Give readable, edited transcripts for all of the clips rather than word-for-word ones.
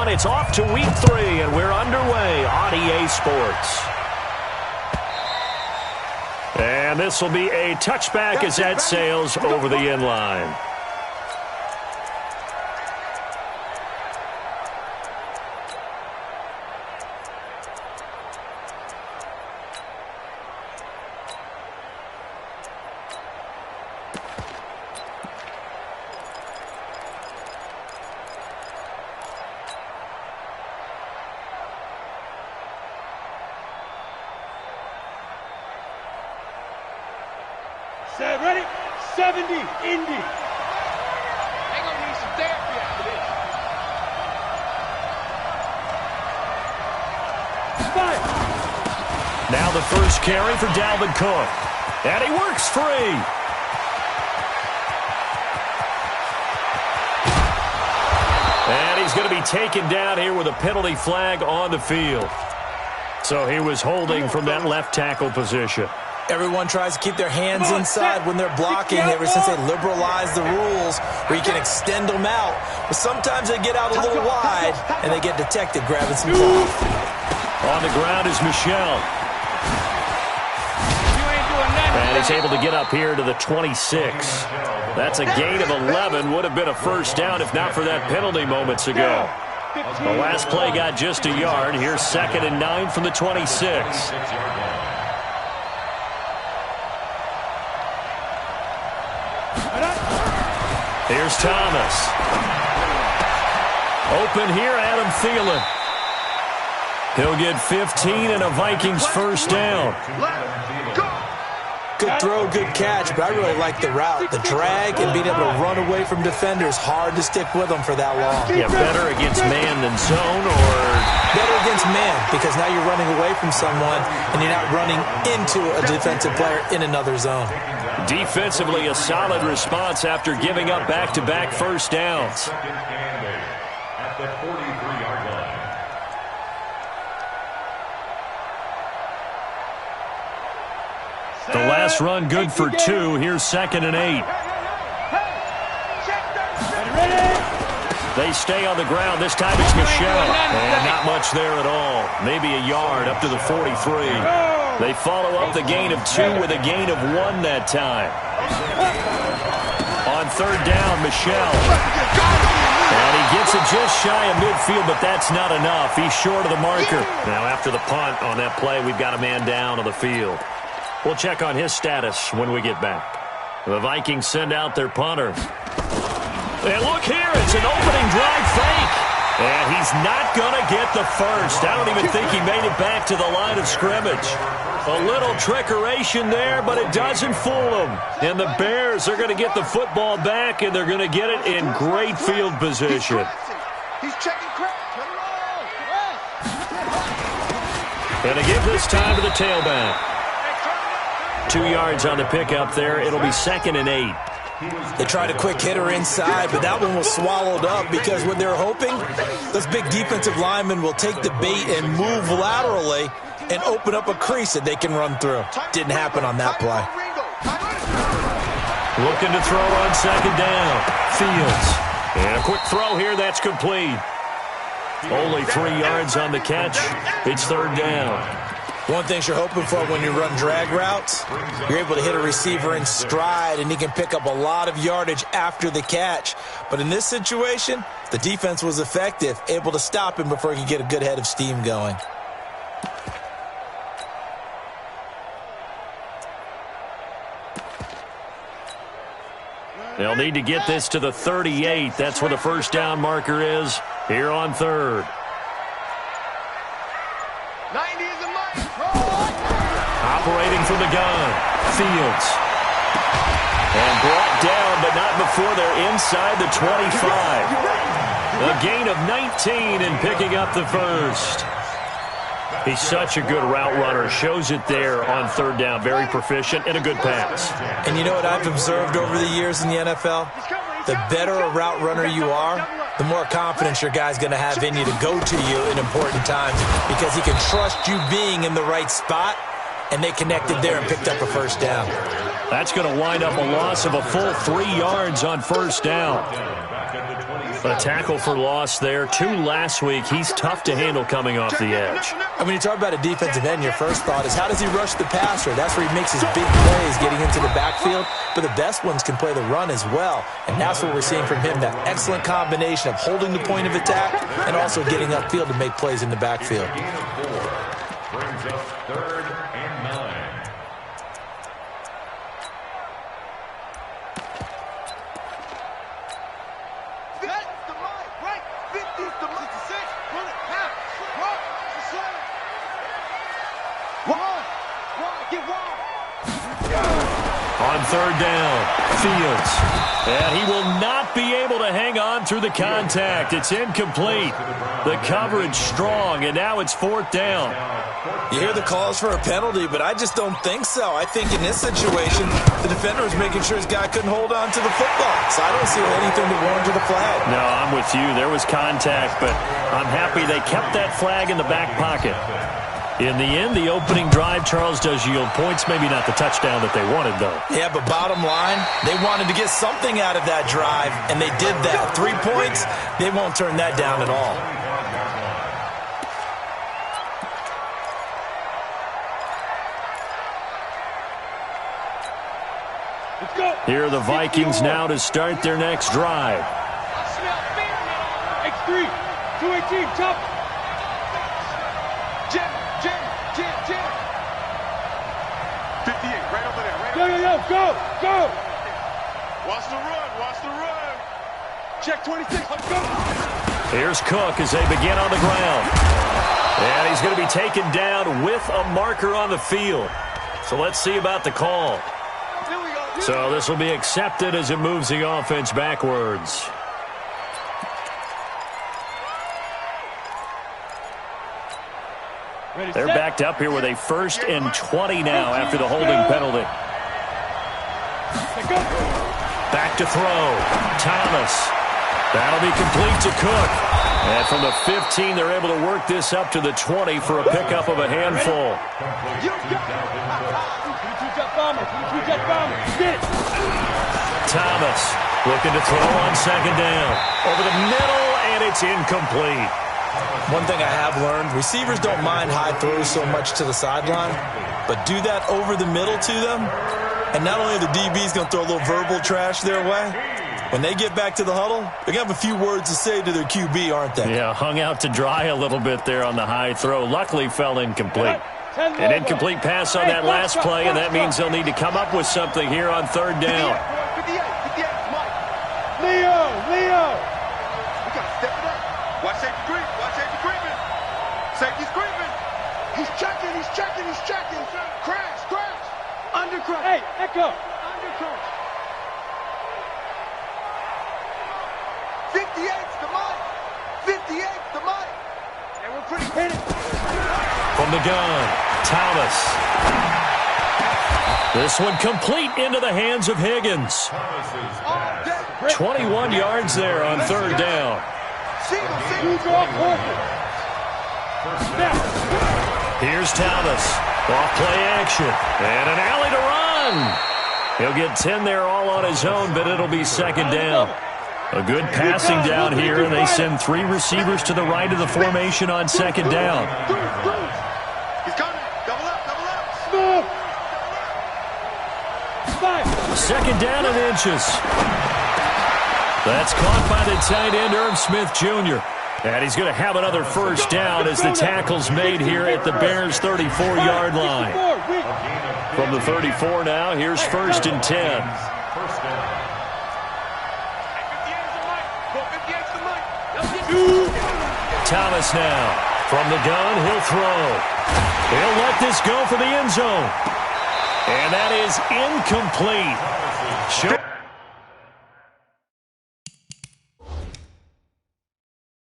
one. It's off to week 3, and we're underway on EA Sports. And this will be a touchback as that sails over the end line. Ready? 70, Indy. They gonna need some therapy after this. Five. Now the first carry for Dalvin Cook. And he works free. And he's going to be taken down here with a penalty flag on the field. So he was holding from that left tackle position. Everyone tries to keep their hands inside when they're blocking ever since they liberalized the rules where you can extend them out. But sometimes they get out a little wide and they get detected grabbing some cloth. On the ground is Michel. And he's able to get up here to the 26. That's a gain of 11. Would have been a first down if not for that penalty moments ago. The last play got just a yard. Here's 2nd and 9 from the 26. Here's Thomas. Open here, Adam Thielen. He'll get 15 and a Vikings first down. Good throw, good catch, but I really like the route. The drag and being able to run away from defenders, hard to stick with them for that long. Yeah, better against man than zone, or? Better against man, because now you're running away from someone and you're not running into a defensive player in another zone. Defensively, a solid response after giving up back-to-back first downs. At the 43-yard line. The last run good for 2. Here's 2nd and 8. They stay on the ground. This time it's Michel. And not much there at all. Maybe a yard up to the 43. They follow up the gain of 2 with a gain of 1 that time. On 3rd down, Michel. And he gets it just shy of midfield, but that's not enough. He's short of the marker. Now after the punt on that play, we've got a man down on the field. We'll check on his status when we get back. The Vikings send out their punter. And look here, it's an opening drive fake. And he's not going to get the first. I don't even think he made it back to the line of scrimmage. A little trickeration there, but it doesn't fool him. And the Bears are going to get the football back, and they're going to get it in great field position. He's checking crap. And to give this time to the tailback. 2 yards on the pickup there. It'll be 2nd and 8. They tried a quick hitter inside, but that one was swallowed up because what they're hoping, those big defensive linemen will take the bait and move laterally and open up a crease that they can run through. Didn't happen on that play. Looking to throw on 2nd down. Fields. And a quick throw here. That's complete. Only 3 yards on the catch. It's 3rd down. One thing you're hoping for when you run drag routes, you're able to hit a receiver in stride, and he can pick up a lot of yardage after the catch. But in this situation, the defense was effective, able to stop him before he could get a good head of steam going. They'll need to get this to the 38. That's where the first down marker is here on 3rd. 90 is a must. Operating from the gun. Fields. And brought down, but not before they're inside the 25. A gain of 19 and picking up the first. He's such a good route runner. Shows it there on 3rd down. Very proficient and a good pass. And you know what I've observed over the years in the NFL? The better a route runner you are, the more confidence your guy's going to have in you to go to you in important times because he can trust you being in the right spot, and they connected there and picked up a first down. That's going to wind up a loss of a full 3 yards on first down. A tackle for loss there. 2 last week. He's tough to handle coming off the edge. And when you talk about a defensive end, your first thought is, how does he rush the passer? That's where he makes his big plays, getting into the backfield. But the best ones can play the run as well. And that's what we're seeing from him, that excellent combination of holding the point of attack and also getting upfield to make plays in the backfield. Brings us 3rd and 9. On 3rd down, Fields. And he will not be able to hang on through the contact. It's incomplete. The coverage strong, and now it's 4th down. You hear the calls for a penalty, but I just don't think so. I think in this situation, the defender was making sure his guy couldn't hold on to the football. So I don't see anything to warrant a flag. No, I'm with you. There was contact, but I'm happy they kept that flag in the back pocket. In the end, the opening drive, Charles, does yield points. Maybe not the touchdown that they wanted, though. Yeah, but bottom line, they wanted to get something out of that drive, and they did that. 3 points, they won't turn that down at all. Here are the Vikings now to start their next drive. X3, 218, top. Jim. 58, right over there. Go. Watch the run. Check 26, let's go. Here's Cook as they begin on the ground. And he's going to be taken down with a marker on the field. So let's see about the call. So this will be accepted as it moves the offense backwards. They're backed up here with a 1st and 20 now after the holding penalty. Back to throw. Thomas. That'll be complete to Cook. And from the 15, they're able to work this up to the 20 for a pickup of a handful. Thomas looking to throw on 2nd down. Over the middle, and it's incomplete. One thing I have learned, receivers don't mind high throws so much to the sideline, but do that over the middle to them, and not only are the DBs going to throw a little verbal trash their way, when they get back to the huddle, they're going to have a few words to say to their QB, aren't they? Yeah, hung out to dry a little bit there on the high throw. Luckily fell incomplete. An incomplete pass on that last play, and that means they'll need to come up with something here on 3rd down. Leo! We got to step it up. Watch safety creeping. Safety's creeping. He's checking. Crash. Under crash. Hey, Echo. Under crash. 58's the mic. And we're pretty pitted. From the gun, Thomas. This one complete into the hands of Higgins. 21 yards there on 3rd down. Here's Thomas. Off play action. And an alley to run. He'll get 10 there all on his own, but it'll be 2nd down. A good passing down here, and they send 3 receivers to the right of the formation on 2nd down. He's coming. Double up. 2nd down and inches. That's caught by the tight end, Irv Smith Jr. And he's going to have another 1st down as the tackle's made here at the Bears' 34-yard line. From the 34 now, here's 1st and 10. Thomas now. From the gun, he'll throw. He'll let this go for the end zone. And that is incomplete.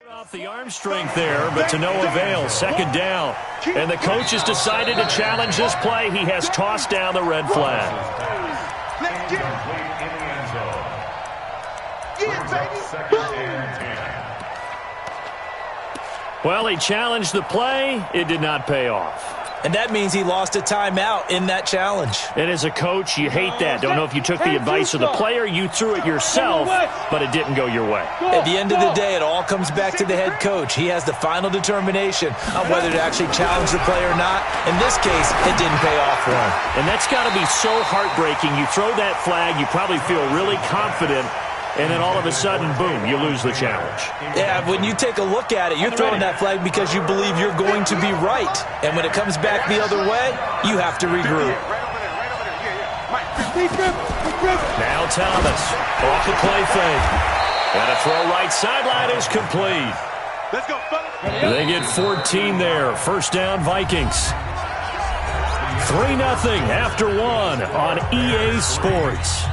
Off the arm strength there, but to no avail. 2nd down. And the coach has decided to challenge this play. He has tossed down the red flag. Well, he challenged the play. It did not pay off. And that means he lost a timeout in that challenge. And as a coach, you hate that. Don't know if you took the advice of the player, you threw it yourself, but it didn't go your way. At the end of the day, it all comes back to the head coach. He has the final determination on whether to actually challenge the play or not. In this case, it didn't pay off for him. And that's got to be so heartbreaking. You throw that flag, you probably feel really confident, and then all of a sudden, boom, you lose the challenge. Yeah, when you take a look at it, you're throwing that flag because you believe you're going to be right. And when it comes back the other way, you have to regroup. Now Thomas, off the play fake. And a throw right sideline is complete. Let's go, fellas. They get 14 there. First down, Vikings. 3-0 after 1 on EA Sports.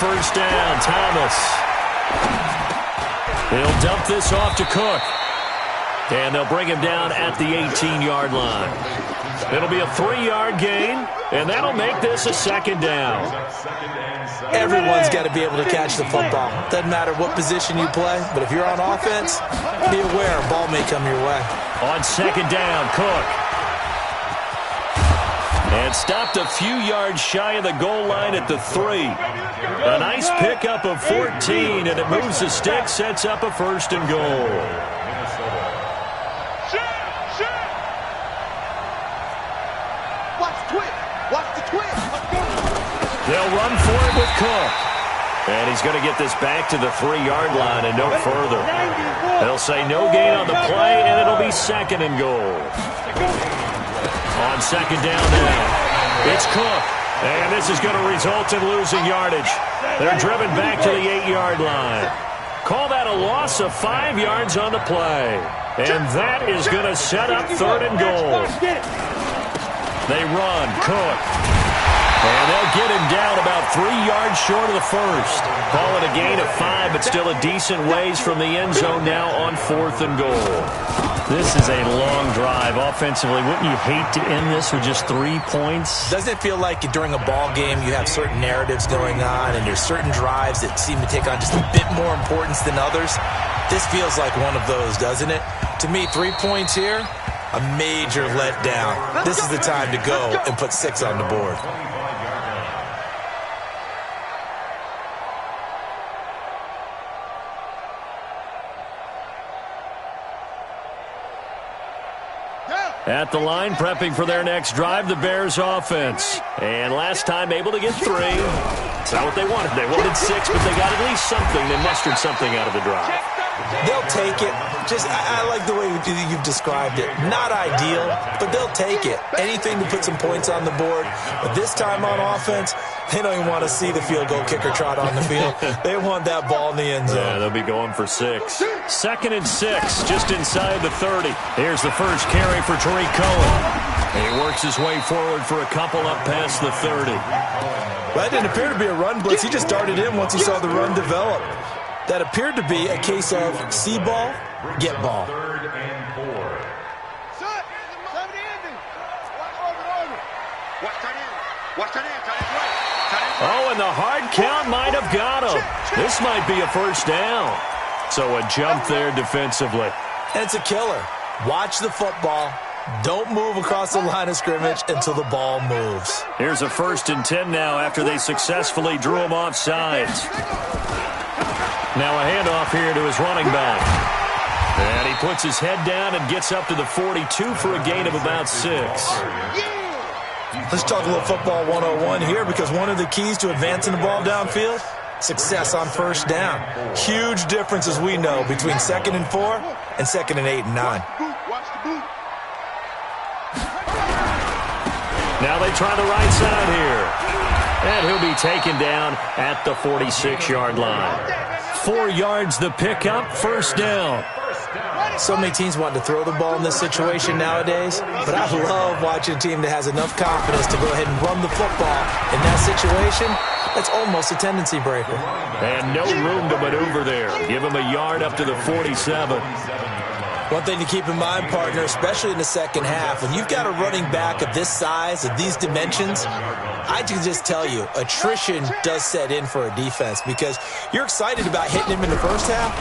First down, Thomas. He'll dump this off to Cook. And they'll bring him down at the 18-yard line. It'll be a 3-yard gain, and that'll make this a second down. Everyone's got to be able to catch the football. Doesn't matter what position you play, but if you're on offense, be aware a ball may come your way. On second down, Cook. And stopped a few yards shy of the goal line at the 3. A nice pickup of 14, and it moves the stick, sets up a first and goal. Watch the twist. Watch the twist. They'll run for it with Cook. And he's going to get this back to the 3-yard line and no further. They'll say no gain on the play, and it'll be second and goal. On second down now, it's Cook. And this is going to result in losing yardage. They're driven back to the 8-yard line. Call that a loss of 5 yards on the play. And that is going to set up third and goal. They run, Cook. And they'll get him down about 3 yards short of the first. Call it a gain of 5, but still a decent ways from the end zone now on fourth and goal. This is a long drive offensively. Wouldn't you hate to end this with just 3 points? Doesn't it feel like during a ball game you have certain narratives going on and there's certain drives that seem to take on just a bit more importance than others? This feels like one of those, doesn't it? To me, 3 points here, a major letdown. This is the time to go and put 6 on the board. At the line, prepping for their next drive, the Bears offense. And last time able to get 3. It's not what they wanted. They wanted 6, but they got at least something. They mustered something out of the drive. They'll take it. I like the way you've described it. Not ideal, but they'll take it. Anything to put some points on the board. But this time on offense, they don't even want to see the field goal kicker trot on the field. They want that ball in the end zone. Yeah, they'll be going for 6. Second and 6, just inside the 30. Here's the first carry for Tariq Cohen. He works his way forward for a couple up past the 30. That didn't appear to be a run blitz. He just darted in once he saw the run develop. That appeared to be a case of see ball, get ball. Third and 4. Oh, and the hard count might have got him. This might be a first down. So a jump there defensively. And it's a killer. Watch the football. Don't move across the line of scrimmage until the ball moves. Here's a 1st and 10 now after they successfully drew him off sides. Now a handoff here to his running back. And he puts his head down and gets up to the 42 for a gain of about 6. Let's talk a little football 101 here, because one of the keys to advancing the ball downfield, success on first down. Huge difference, as we know, between 2nd and 4 and 2nd and 8 and 9. Now they try the right side here. And he'll be taken down at the 46-yard line. 4 yards the pickup, first down. So many teams want to throw the ball in this situation nowadays, but I love watching a team that has enough confidence to go ahead and run the football. In that situation, that's almost a tendency breaker. And no room to maneuver there. Give him a yard up to the 47. One thing to keep in mind, partner, especially in the second half, when you've got a running back of this size, of these dimensions, I can just tell you, attrition does set in for a defense because you're excited about hitting him in the first half.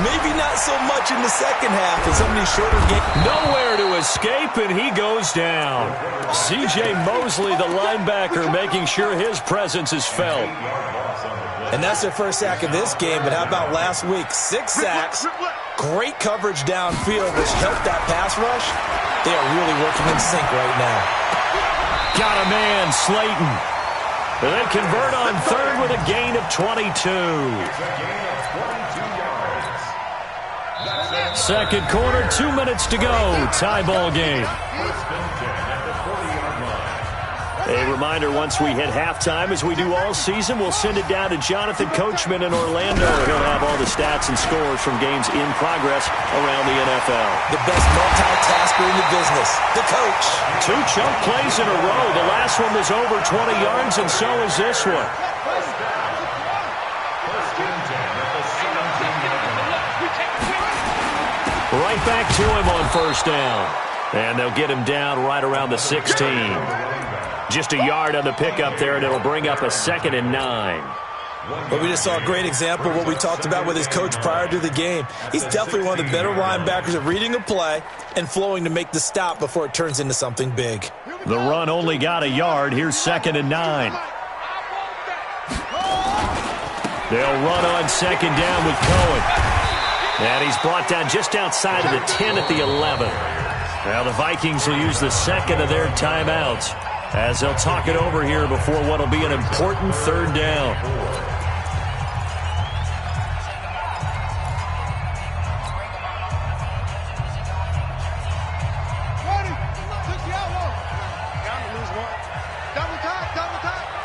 Maybe not so much in the second half in some of these shorter games. Nowhere to escape, and he goes down. C.J. Mosley, the linebacker, making sure his presence is felt. And that's their first sack of this game, but how about last week? 6 sacks, great coverage downfield, which helped that pass rush. They are really working in sync right now. Got a man, Slayton. They convert on third with a gain of 22. Second quarter, 2 minutes to go. Tie ball game. A reminder, once we hit halftime, as we do all season, we'll send it down to Jonathan Coachman in Orlando. He'll have all the stats and scores from games in progress around the NFL. The best multitasker in the business, the coach. 2 chunk plays in a row. The last one was over 20 yards, and so is this one. Right back to him on first down. And they'll get him down right around the 16. Just a yard on the pickup there, and it'll bring up a 2nd and 9. But we just saw a great example of what we talked about with his coach prior to the game. He's definitely one of the better linebackers at reading a play and flowing to make the stop before it turns into something big. The run only got a yard. Here's 2nd and 9. They'll run on 2nd down with Cohen. And he's brought down just outside of the 10 at the 11. Now the Vikings will use the second of their timeouts as they'll talk it over here before what will be an important 3rd down.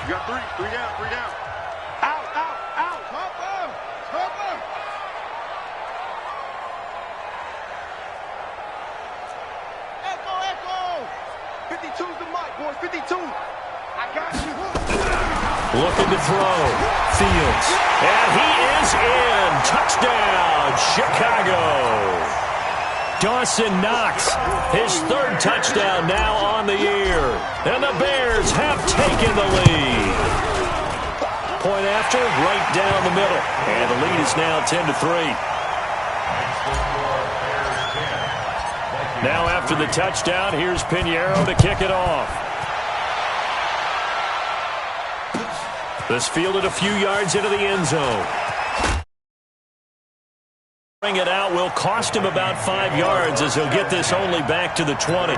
You got 3 down. Out. Hop up. Echo. 52's the mic, boys. 52. I got you. Looking to throw. Fields. And he is in. Touchdown, Chicago. Dawson Knox, his 3rd touchdown now on the year. And the Bears have taken the lead. Point after, right down the middle. And the lead is now 10-3. Now after the touchdown, here's Pinheiro to kick it off. This fielded a few yards into the end zone. Bring it out will cost him about 5 yards as he'll get this only back to the 20.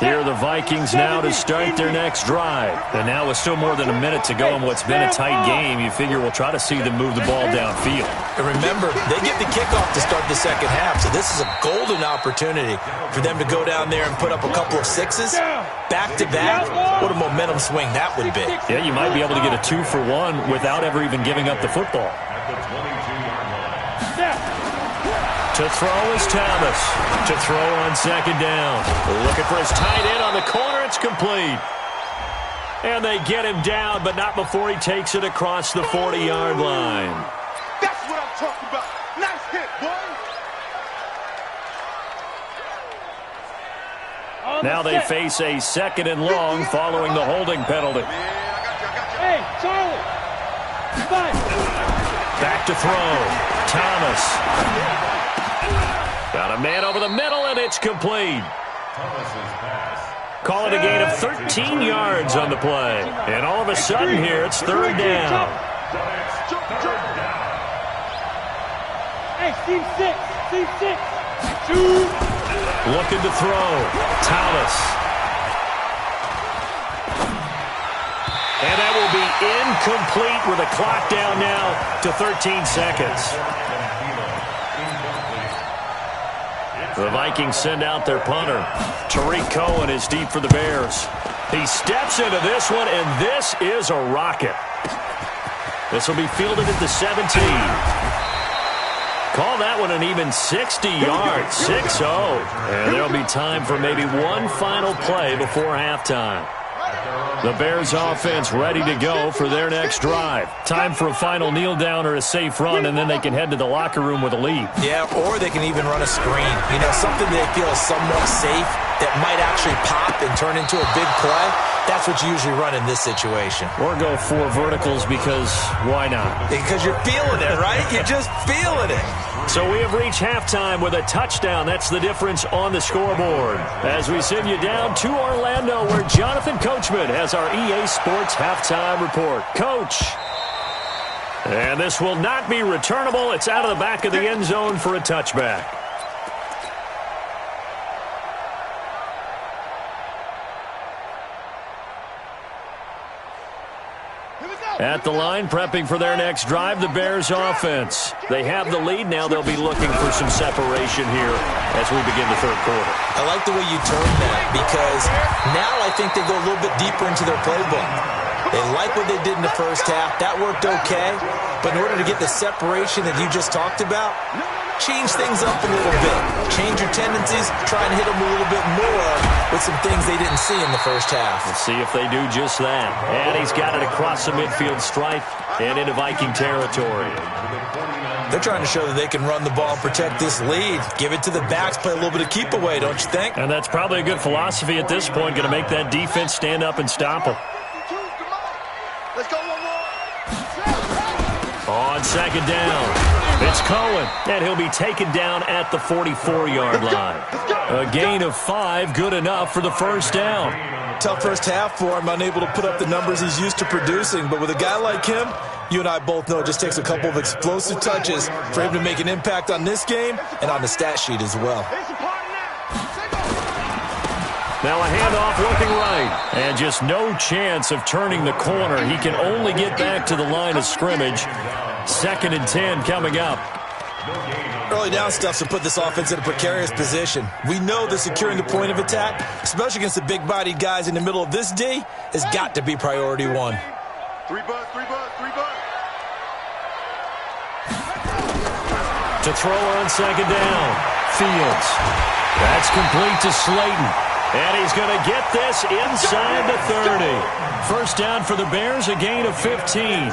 Here are the Vikings now to start their next drive. And now with still more than a minute to go in what's been a tight game, you figure we'll try to see them move the ball downfield. And remember, they get the kickoff to start the second half, so this is a golden opportunity for them to go down there and put up a couple of 6s. Back-to-back, what a momentum swing that would be. Yeah, you might be able to get a 2-for-1 without ever even giving up the football. To throw is Thomas. To throw on 2nd down. Looking for his tight end on the corner. It's complete. And they get him down, but not before he takes it across the 40-yard line. That's what I'm talking about. Nice hit, boy. Now they face a 2nd and long following the holding penalty. Hey, Charlie. Back to throw. Thomas. Got a man over the middle, and it's complete. Call it a gain of 13 yards on the play. And all of a sudden here, it's 3rd down. Hey, Steve 6. 2. Looking to throw. Thomas. And that will be incomplete with a clock down now to 13 seconds. The Vikings send out their punter. Tariq Cohen is deep for the Bears. He steps into this one, and this is a rocket. This will be fielded at the 17. Call that one an even 60 yards, 6-0. And there'll be time for maybe one final play before halftime. The Bears offense ready to go for their next drive. Time for a final kneel down or a safe run, and then they can head to the locker room with a lead. Yeah, or they can even run a screen. You know, something they feel is somewhat safe that might actually pop and turn into a big play. That's what you usually run in this situation. Or go 4 verticals because why not? Because you're feeling it, right? You're just feeling it. So we have reached halftime with a touchdown. That's the difference on the scoreboard. As we send you down to Orlando, where Jonathan Coachman has our EA Sports halftime report. Coach. And this will not be returnable. It's out of the back of the end zone for a touchback. At the line, prepping for their next drive, the Bears offense. They have the lead. Now they'll be looking for some separation here as we begin the third quarter. I like the way you termed that because now I think they go a little bit deeper into their playbook. They like what they did in the first half. That worked okay. But in order to get the separation that you just talked about, change things up a little bit. Change your tendencies. Try and hit them a little bit more with some things they didn't see in the first half. Let's see if they do just that. And he's got it across the midfield stripe and into Viking territory. They're trying to show that they can run the ball and protect this lead. Give it to the backs, play a little bit of keep away, don't you think? And that's probably a good philosophy at this point. Going to make that defense stand up and stop them. Let's go one more. On second down, it's Cohen, and he'll be taken down at the 44-yard line. A gain of 5, good enough for the first down. Tough first half for him, unable to put up the numbers he's used to producing. But with a guy like him, you and I both know it just takes a couple of explosive touches for him to make an impact on this game and on the stat sheet as well. Now a handoff looking right, and just no chance of turning the corner. He can only get back to the line of scrimmage. 2nd and 10 coming up. Early down stuff to put this offense in a precarious position. We know that securing the point of attack, especially against the big-bodied guys in the middle of this D, has got to be priority 1. 3 bucks, 3 bucks, 3 bucks. To throw on second down, Fields. That's complete to Slayton. And he's going to get this inside the 30. First down for the Bears, a gain of 15.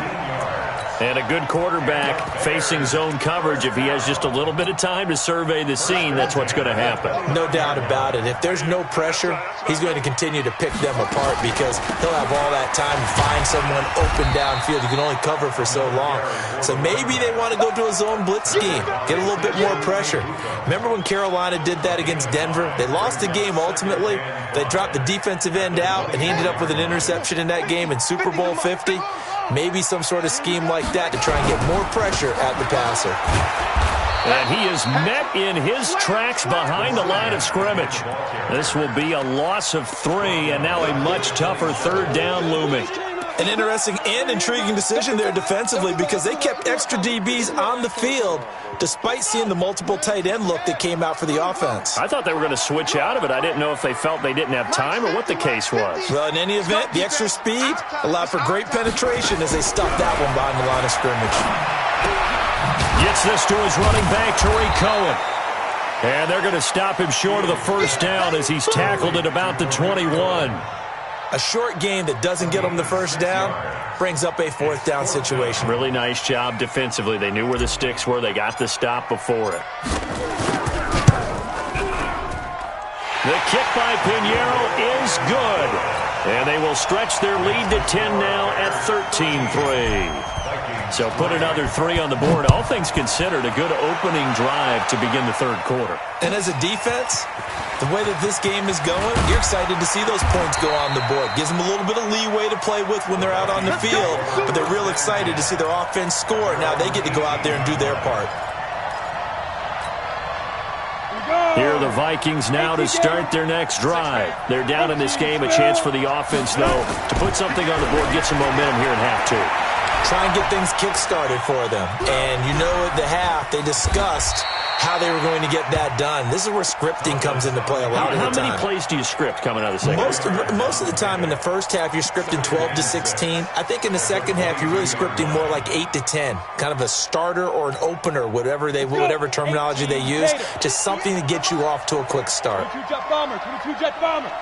And a good quarterback facing zone coverage. If he has just a little bit of time to survey the scene, that's what's going to happen. No doubt about it. If there's no pressure, he's going to continue to pick them apart because he'll have all that time to find someone open downfield. You can only cover for so long. So maybe they want to go to a zone blitz scheme, get a little bit more pressure. Remember when Carolina did that against Denver? They lost the game ultimately. They dropped the defensive end out, and he ended up with an interception in that game in Super Bowl 50. Maybe some sort of scheme like that to try and get more pressure at the passer. And he is met in his tracks behind the line of scrimmage. This will be a loss of 3, and now a much tougher third down looming. An interesting and intriguing decision there defensively because they kept extra DBs on the field despite seeing the multiple tight end look that came out for the offense. I thought they were going to switch out of it. I didn't know if they felt they didn't have time or what the case was. Well, in any event, the extra speed allowed for great penetration as they stuffed that one behind the line of scrimmage. Gets this to his running back, Tariq Cohen. And they're going to stop him short of the first down as he's tackled at about the 21. A short gain that doesn't get them the first down brings up a 4th down situation. Really nice job defensively. They knew where the sticks were. They got the stop before it. The kick by Pinheiro is good. And they will stretch their lead to 10 now at 13-3. So put another 3 on the board. All things considered, a good opening drive to begin the third quarter. And as a defense, the way that this game is going, you're excited to see those points go on the board. Gives them a little bit of leeway to play with when they're out on the field, but they're real excited to see their offense score. Now they get to go out there and do their part. Here are the Vikings now to start their next drive. They're down in this game. A chance for the offense, though, to put something on the board, get some momentum here in half 2. Try and get things kick-started for them. And you know at the half, they discussed how they were going to get that done. This is where scripting comes into play a lot of the time. How many plays do you script coming out of the second? Most of the time in the first half, you're scripting 12 to 16. I think in the second half, you're really scripting more like 8 to 10. Kind of a starter or an opener, whatever terminology they use. Just something to get you off to a quick start. 22 jet bomber, 22 jet bomber.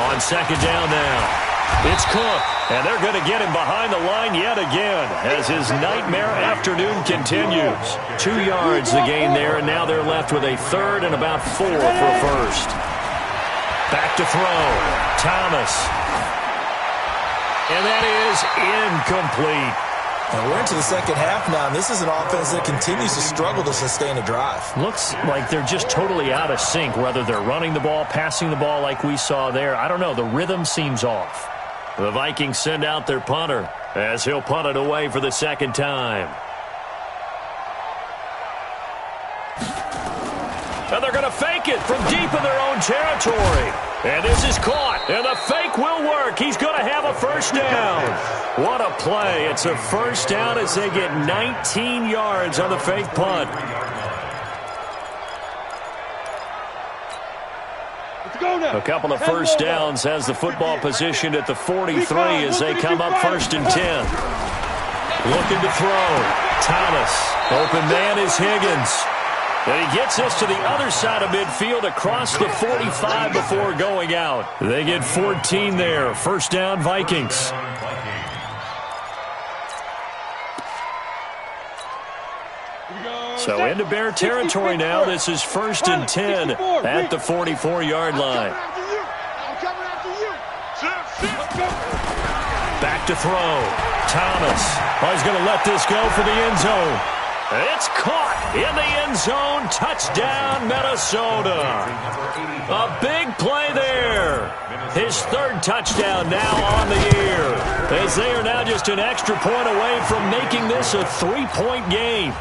On second down now. It's Cook, and they're going to get him behind the line yet again as his nightmare afternoon continues. 2 yards the gain there, and now they're left with a third and about 4 for a first. Back to throw. Thomas. And that is incomplete. And we're into the second half now, and this is an offense that continues to struggle to sustain a drive. Looks like they're just totally out of sync, whether they're running the ball, passing the ball like we saw there. I don't know. The rhythm seems off. The Vikings send out their punter as he'll punt it away for the second time. And they're going to fake it from deep in their own territory. And this is caught, and the fake will work. He's going to have a first down. What a play. It's a first down as they get 19 yards on the fake punt. A couple of first downs has the football positioned at the 43 as they come up 1st and 10. Looking to throw. Thomas. Open man is Higgins. And he gets this to the other side of midfield across the 45 before going out. They get 14 there. First down, Vikings. So into Bear territory now. This is 1st and 10 at the 44-yard line. Back to throw. Thomas. Oh, he's going to let this go for the end zone. It's caught in the end zone. Touchdown, Minnesota. A big play there. His 3rd touchdown now on the year, as they are now just an extra point away from making this a 3-point game.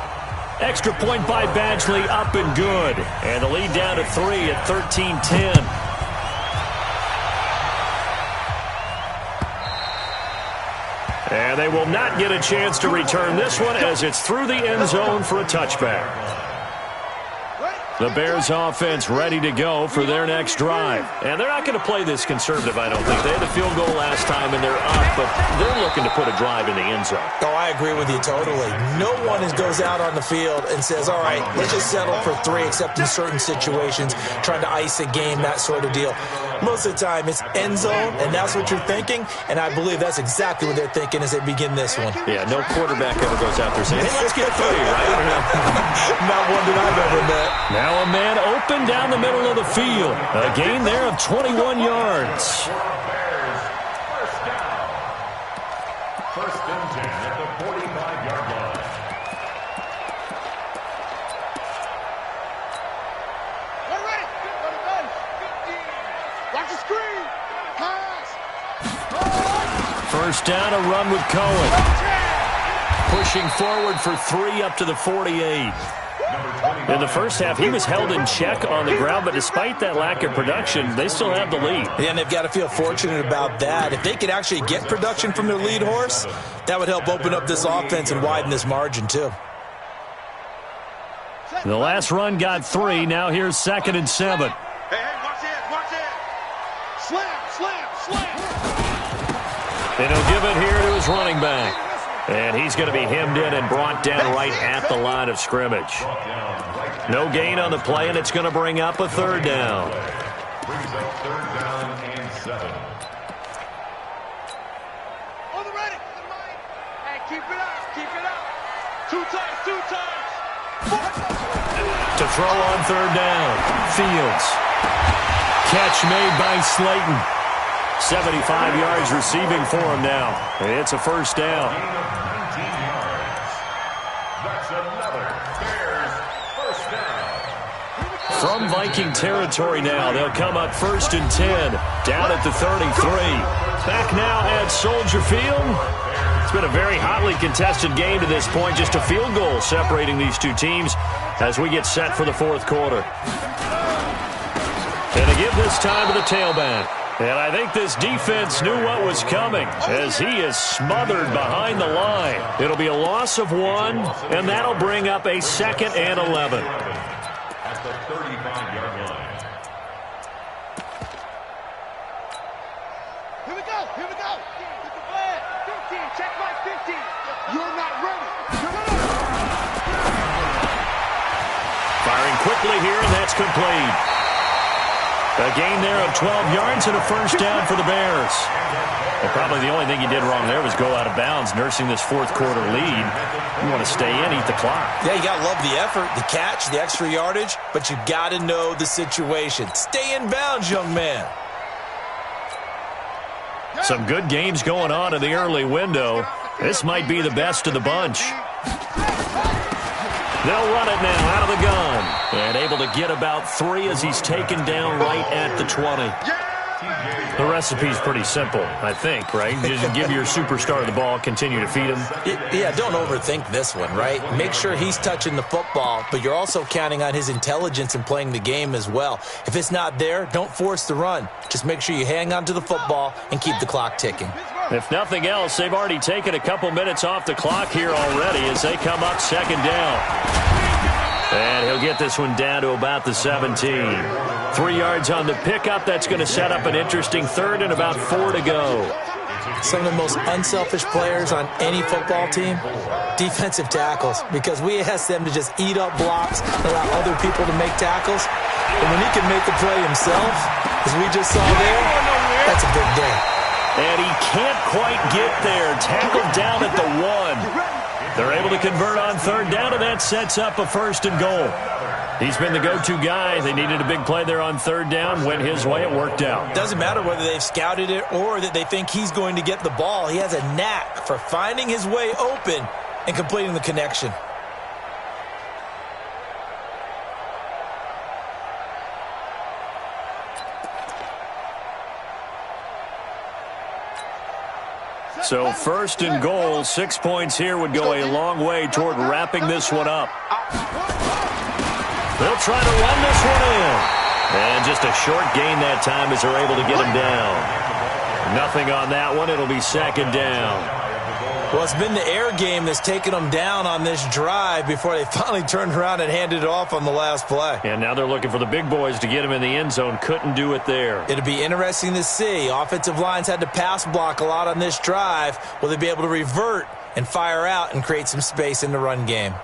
Extra point by Badgley, up and good. And the lead down to 3 at 13-10. And they will not get a chance to return this one as it's through the end zone for a touchback. The Bears offense ready to go for their next drive. And they're not going to play this conservative, I don't think. They had the field goal last time, and they're up, but they're looking to put a drive in the end zone. Oh, I agree with you totally. No one goes out on the field and says, all right, let's just settle for 3, except in certain situations, trying to ice a game, that sort of deal. Most of the time, it's end zone, and that's what you're thinking, and I believe that's exactly what they're thinking as they begin this one. Yeah, no quarterback ever goes out there saying, hey, let's get 3, right? Not one that I've ever met. Now a man open down the middle of the field. A gain there of 21 yards. First and 10 at the 45-yard line. All right. Watch the screen. Pass. First down, a run with Cohen. Pushing forward for 3 up to the 48. In the first half, he was held in check on the ground, but despite that lack of production, they still have the lead. Yeah, and they've got to feel fortunate about that. If they could actually get production from their lead horse, that would help open up this offense and widen this margin, too. The last run got 3. Now here's 2nd and 7. Hey, watch it. Slam. And he'll give it here to his running back. And he's going to be hemmed in and brought down right at the line of scrimmage. No gain on the play, and it's going to bring up a 3rd down. Brings up 3rd down and 7. On the ready. Hey, keep it up. 2 times. To throw on 3rd down. Fields. Catch made by Slayton. 75 yards receiving for him now. It's a first down. Gain of 19 yards. That's another Bears first down. From Viking territory now, they'll come up 1st and 10, down at the 33. Back now at Soldier Field. It's been a very hotly contested game to this point, just a field goal separating these two teams as we get set for the 4th quarter. And to give this time to the tailback. And I think this defense knew what was coming as he is smothered behind the line. It'll be a loss of 1, and that'll bring up a 2nd and 11. At the 35-yard line. Here we go. Here we go. Get the flag. 15. Check my 15. You're not ready. Firing quickly here, and that's complete. A gain there of 12 yards and a first down for the Bears. Well, probably the only thing he did wrong there was go out of bounds, nursing this fourth-quarter lead. You want to stay in, eat the clock. Yeah, you got to love the effort, the catch, the extra yardage, but you got to know the situation. Stay in bounds, young man. Some good games going on in the early window. This might be the best of the bunch. They'll run it now out of the gun. And able to get about 3 as he's taken down right at the 20. The recipe's pretty simple, I think, right? You just give your superstar the ball, continue to feed him. Yeah, don't overthink this one, right? Make sure he's touching the football, but you're also counting on his intelligence in playing the game as well. If it's not there, don't force the run. Just make sure you hang on to the football and keep the clock ticking. If nothing else, they've already taken a couple minutes off the clock here already as they come up 2nd down. And he'll get this one down to about the 17. 3 yards on the pickup. That's going to set up an interesting 3rd and about 4 to go. Some of the most unselfish players on any football team, defensive tackles, because we ask them to just eat up blocks, allow other people to make tackles. And when he can make the play himself, as we just saw there, that's a big day. And he can't quite get there. Tackled down at the 1. They're able to convert on 3rd down, and that sets up a 1st and goal. He's been the go-to guy. They needed a big play there on 3rd down. Went his way. It worked out. Doesn't matter whether they've scouted it or that they think he's going to get the ball. He has a knack for finding his way open and completing the connection. So 1st and goal, 6 points here would go a long way toward wrapping this one up. They'll try to run this one in. And just a short gain that time as they're able to get him down. Nothing on that one. It'll be 2nd down. Well, it's been the air game that's taken them down on this drive before they finally turned around and handed it off on the last play. And now they're looking for the big boys to get him in the end zone. Couldn't do it there. It'll be interesting to see. Offensive lines had to pass block a lot on this drive. Will they be able to revert and fire out and create some space in the run game?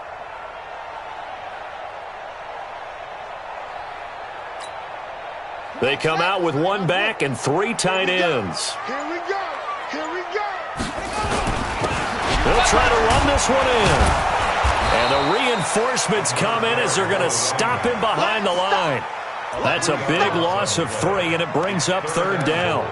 They come out with 1 back and 3 tight ends. Here we go. Here we go. They'll try to run this one in. And the reinforcements come in as they're going to stop him behind the line. That's a big loss of 3, and it brings up 3rd down.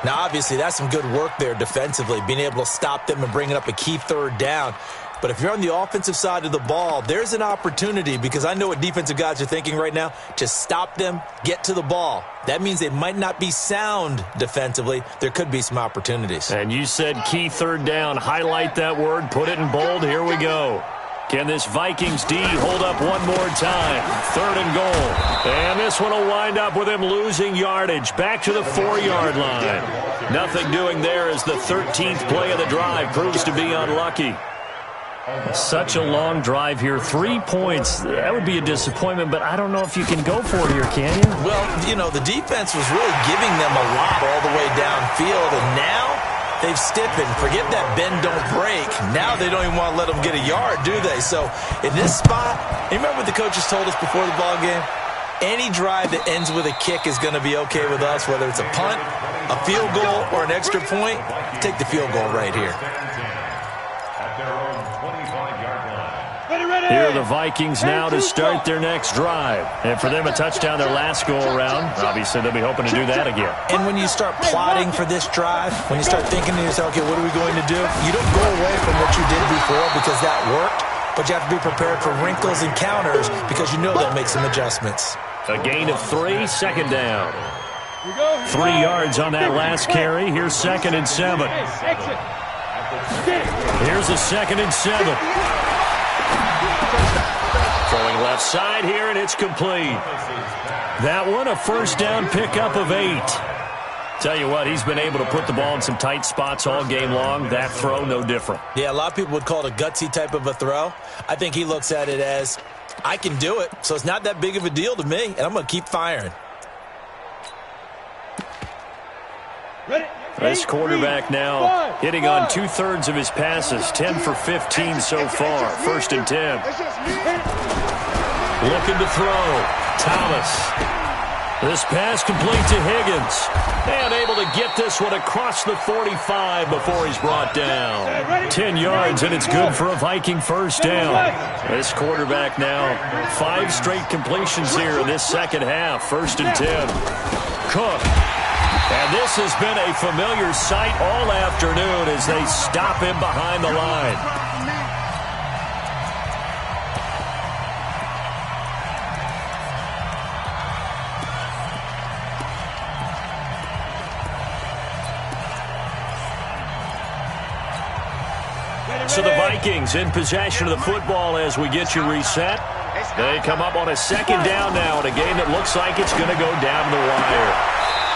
Now, obviously, that's some good work there defensively, being able to stop them and bringing up a key 3rd down. But if you're on the offensive side of the ball, there's an opportunity, because I know what defensive guys are thinking right now. Just stop them, get to the ball. That means they might not be sound defensively. There could be some opportunities. And you said key 3rd down. Highlight that word. Put it in bold. Here we go. Can this Vikings D hold up one more time? 3rd and goal. And this one will wind up with him losing yardage. Back to the 4-yard line. Nothing doing there as the 13th play of the drive proves to be unlucky. Such a long drive here. 3 points. That would be a disappointment, but I don't know if you can go for it here, can you? Well, you know, the defense was really giving them a lot all the way downfield, and now they've stiffened. Forget that bend, don't break. Now they don't even want to let them get a yard, do they? So in this spot, you remember what the coaches told us before the ball game? Any drive that ends with a kick is going to be okay with us, whether it's a punt, a field goal, or an extra point. Take the field goal right here. Here are the Vikings now to start their next drive. And for them, a touchdown their last go-around. Obviously, they'll be hoping to do that again. And when you start plotting for this drive, when you start thinking to yourself, okay, what are we going to do? You don't go away from what you did before because that worked, but you have to be prepared for wrinkles and counters because you know they'll make some adjustmust. A gain of 3, 2nd down. 3 yards on that last carry. Here's 2nd and 7. Here's a 2nd and 7. Throwing left side here, and it's complete. That one, a 1st down pickup of 8. Tell you what, he's been able to put the ball in some tight spots all game long. That throw, no different. Yeah, a lot of people would call it a gutsy type of a throw. I think he looks at it as, I can do it, so it's not that big of a deal to me, and I'm going to keep firing. This quarterback now hitting on 2/3 of his passes, 10 for 15 so far. 1st and 10. Looking to throw. Thomas. This pass complete to Higgins. And able to get this one across the 45 before he's brought down. 10 yards, and it's good for a Viking 1st down. This quarterback now, 5 straight completions here in this second half. 1st and 10. Cook. And this has been a familiar sight all afternoon as they stop him behind the line. So the Vikings in possession of the football as we get you reset. They come up on a 2nd down now in a game that looks like it's going to go down the wire.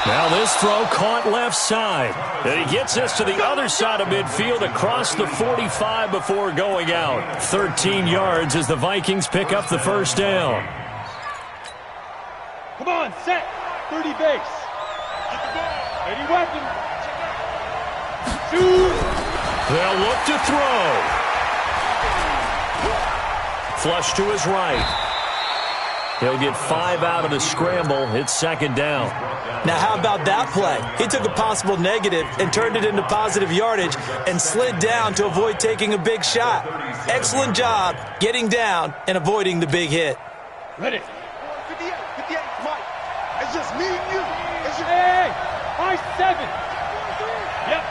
Now this throw caught left side. And he gets this to the other side of midfield across the 45 before going out. 13 yards as the Vikings pick up the 1st down. Come on, set. 30 base. Ready weapon. Shoot. They'll look to throw. Flush to his right. He'll get 5 out of the scramble. It's 2nd down. Now, how about that play? He took a possible negative and turned it into positive yardage and slid down to avoid taking a big shot. Excellent job getting down and avoiding the big hit. Ready. 58, Mike. It's just me and you. It's just... Hey, I 7. Yep.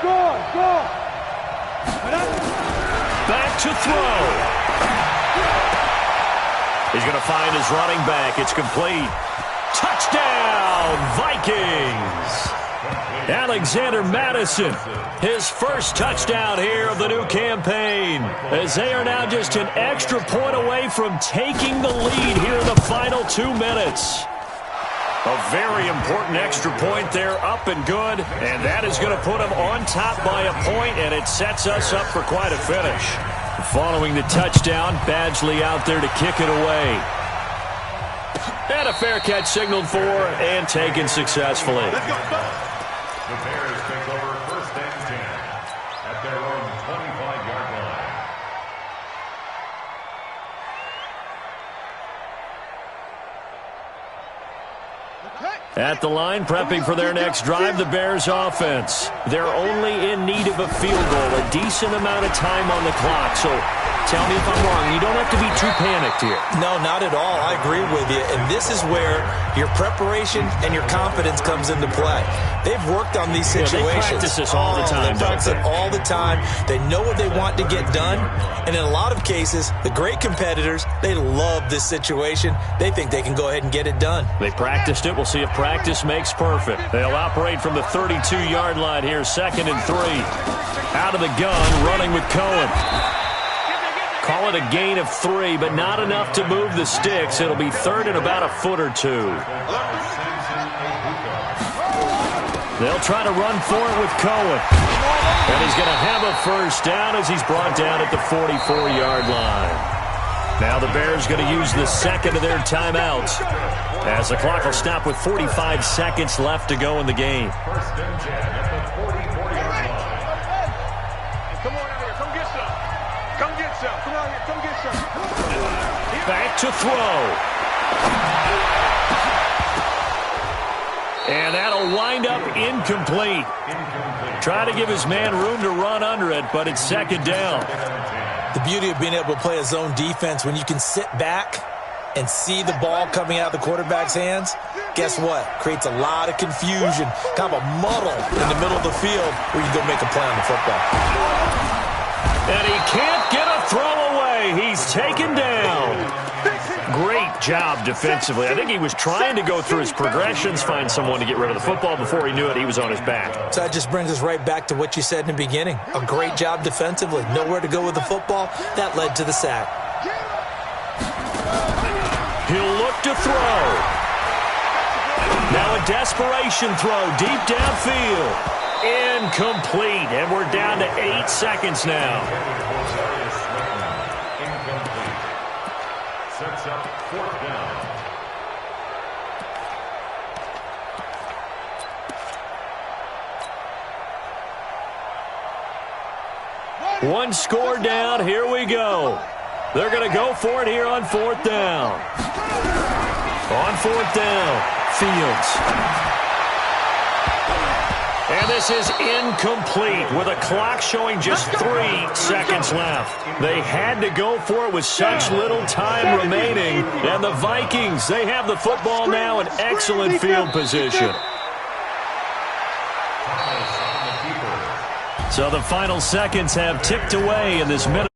Go. Back to throw. He's going to find his running back. It's complete. Touchdown, Vikings. Alexander Madison, his 1st touchdown here of the new campaign, as they are now just an extra point away from taking the lead here in the final 2 minutes. A very important extra point there, up and good, and that is going to put them on top by a point, and it sets us up for quite a finish. Following the touchdown, Badgley out there to kick it away. And a fair catch signaled for and taken successfully. The Bears take over 1st and 10 at their own 25-yard line. At the line, prepping for their next drive, the Bears offense. They're only in need of a field goal, a decent amount of time on the clock. So tell me if I'm wrong. You don't have to be too panicked here. No, not at all. I agree with you. And this is where your preparation and your confidence comes into play. They've worked on these situations. Yeah, they practice this all the time, They practice it all the time. They know what they want to get done. And in a lot of cases, the great competitors, they love this situation. They think they can go ahead and get it done. They practiced it. We'll see if practice makes perfect. They'll operate from the 32-yard line here, 2nd and 3. Out of the gun, running with Cohen. Call it a gain of 3, but not enough to move the sticks. It'll be 3rd and about a foot or 2. They'll try to run for it with Cohen. And he's going to have a 1st down as he's brought down at the 44-yard line. Now the Bears going to use the 2nd of their timeouts as the clock will stop with 45 seconds left to go in the game. 1st and 10 at the 44-yard line. Come on out here. Come get some. Come get some. Come out here. Come get some. Back to throw. And that'll wind up incomplete. Try to give his man room to run under it, but it's 2nd down. The beauty of being able to play a zone defense when you can sit back and see the ball coming out of the quarterback's hands, guess what? Creates a lot of confusion, kind of a muddle in the middle of the field where you go make a play on the football. And he can't get a throw away. He's taken down. Great job defensively. I think he was trying to go through his progressions, find someone to get rid of the football. Before he knew it, he was on his back. So that just brings us right back to what you said in the beginning. A great job defensively. Nowhere to go with the football. That led to the sack. He'll look to throw. Now a desperation throw deep downfield. Incomplete, and we're down to 8 seconds now. Incomplete. Sets up 4th down. One score down. Here we go. They're going to go for it here on 4th down. On 4th down, Fields. And this is incomplete with a clock showing just 3 seconds left. They had to go for it with such little time remaining. And the Vikings, they have the football now in excellent field position. So the final seconds have ticked away in this minute.